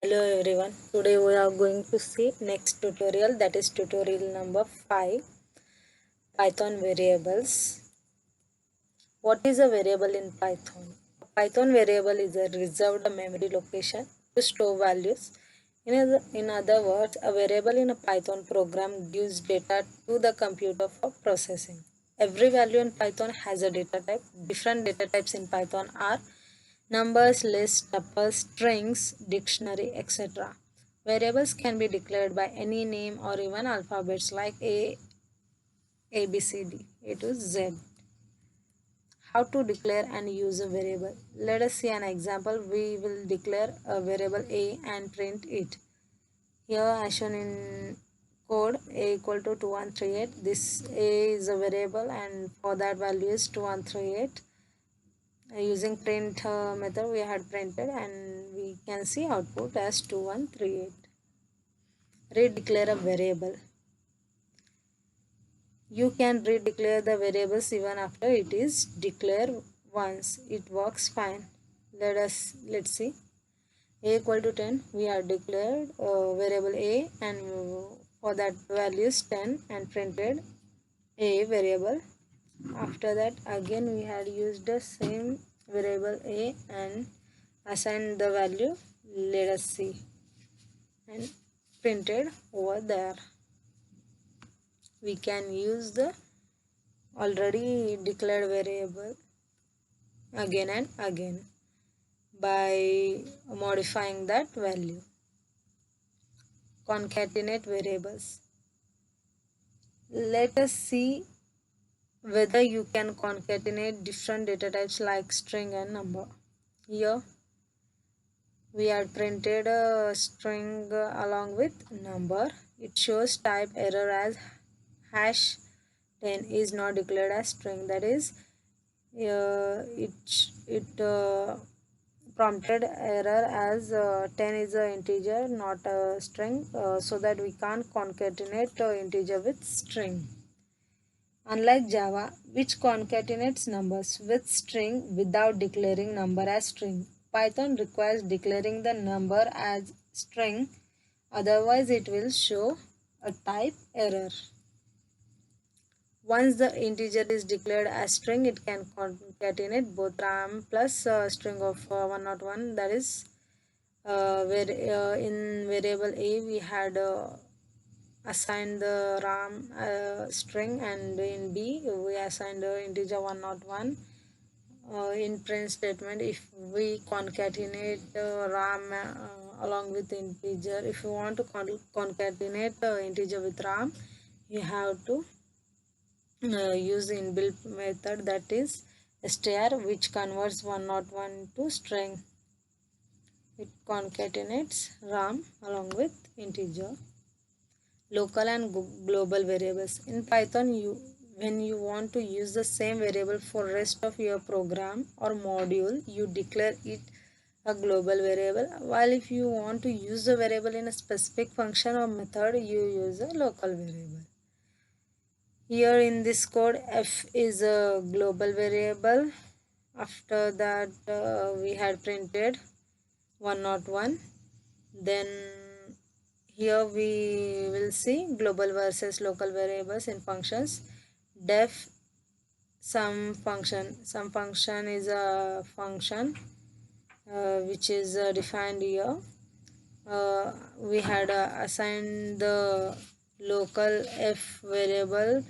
Hello everyone. Today we are going to see next tutorial, that is tutorial number 5, Python variables. What is a variable in Python? A Python variable is a reserved memory location to store values. In other words, a variable in a Python program gives data to the computer for processing. Every value in Python has a data type. Different data types in Python are numbers, lists, tuples, strings, dictionary, etc. Variables can be declared by any name or even alphabets like A, B, C, D, A to Z. How to declare and use a variable? Let us see an example. We will declare a variable A and print it. Here as shown in code, A equal to 2138. This A is a variable and for that value is 2138. Using print method we had printed and we can see output as 2138. Redeclare a variable. You can redeclare the variables even after it is declared once. It works fine. Let's see. A equal to 10, we have declared variable A and for that value is 10 and printed A variable. After that again we had used the same variable A and assigned the value, let us see, and printed over there. We can use the already declared variable again and again by modifying that value. Concatenate variables. Let us see whether you can concatenate different data types like string and number. Here we had printed a string along with number. It shows type error as hash 10 is not declared as string. That is, it prompted error as 10 is an integer, not a string, so that we can't concatenate integer with string. Unlike Java, which concatenates numbers with string without declaring number as string, Python requires declaring the number as string, otherwise it will show a type error. Once the integer is declared as string, it can concatenate both RAM plus string of 101. That is, in variable A we had assigned the RAM string, and in B we assigned the integer 101. In print statement, if we concatenate RAM along with integer, if you want to concatenate integer with RAM, you have to use the inbuilt method, that is str, which converts 101 to string. It concatenates RAM along with integer. Local and global variables. In Python, when you want to use the same variable for rest of your program or module, you declare it a global variable, while if you want to use the variable in a specific function or method, you use a local variable. Here in this code, f is a global variable. After that we had printed 101. Then here we will see global versus local variables in functions. Def sum function is a function which is defined here. We had assigned the local f variable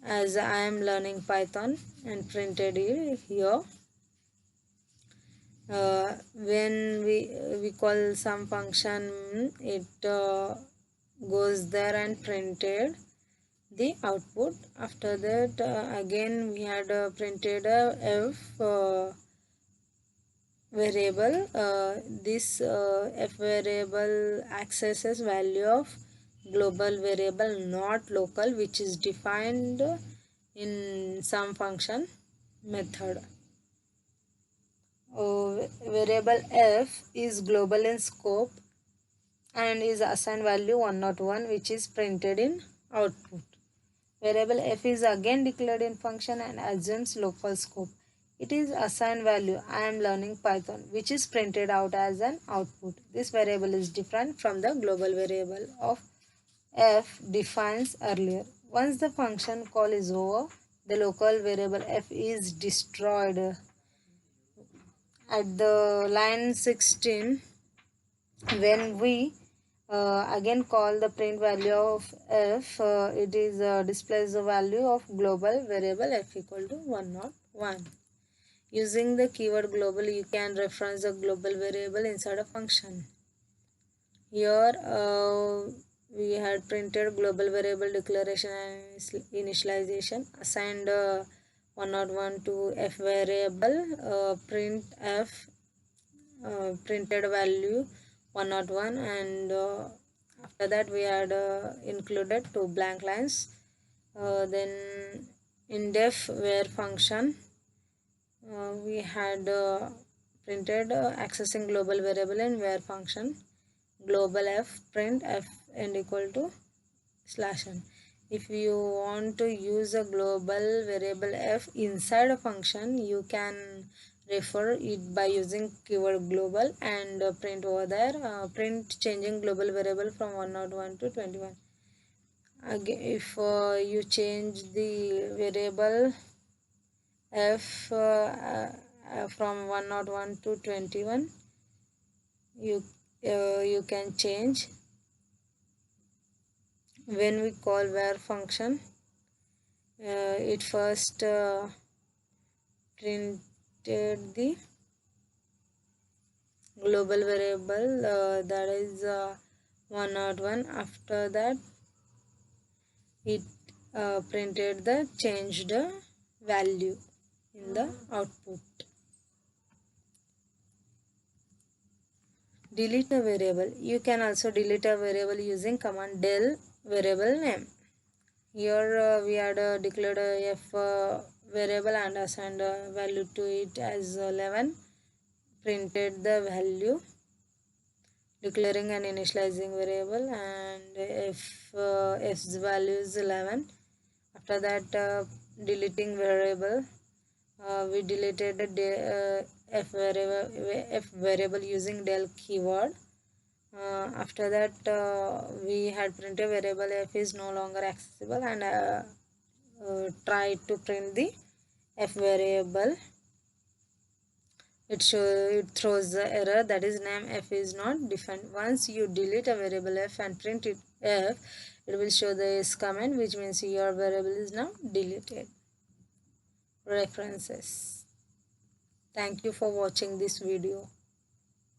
as I am learning Python and printed it here. When we call some function, it goes there and printed the output. After that again we had printed a f variable. This f variable accesses value of global variable, not local, which is defined in some function method. Variable f is global in scope and is assigned value 101, which is printed in output. Variable f is again declared in function and assumes local scope. It is assigned value I am learning Python, which is printed out as an output. This variable is different from the global variable of f defines earlier. Once the function call is over, the local variable f is destroyed. At the line 16, when we again call the print value of f, it is displays the value of global variable f equal to 101. Using the keyword global, you can reference the global variable inside a function. Here we had printed global variable declaration and initialization, assigned 101 to f variable, print f printed value 101, and after that we had included two blank lines. Then in def where function, we had printed accessing global variable in where function, global f print f and equal to /n. If you want to use a global variable f inside a function, you can refer it by using keyword global and print over there, print changing global variable from 101 to 21. Again, if you change the variable f from 101 to 21, you can change when we call where function. It first printed the global variable, that is 101. After that it printed the changed value in the output. Delete a variable. You can also delete a variable using command del variable name. Here we had declared a f variable and assigned a value to it as 11, printed the value, declaring an initializing variable, and if f's value is 11. After that deleting variable, we deleted the f variable using del keyword. After that we had printed variable f is no longer accessible, and try to print the f variable. It throws the error, that is name f is not defined. Once you delete a variable f and print it f, it will show this comment, which means your variable is now deleted. References. Thank you for watching this video.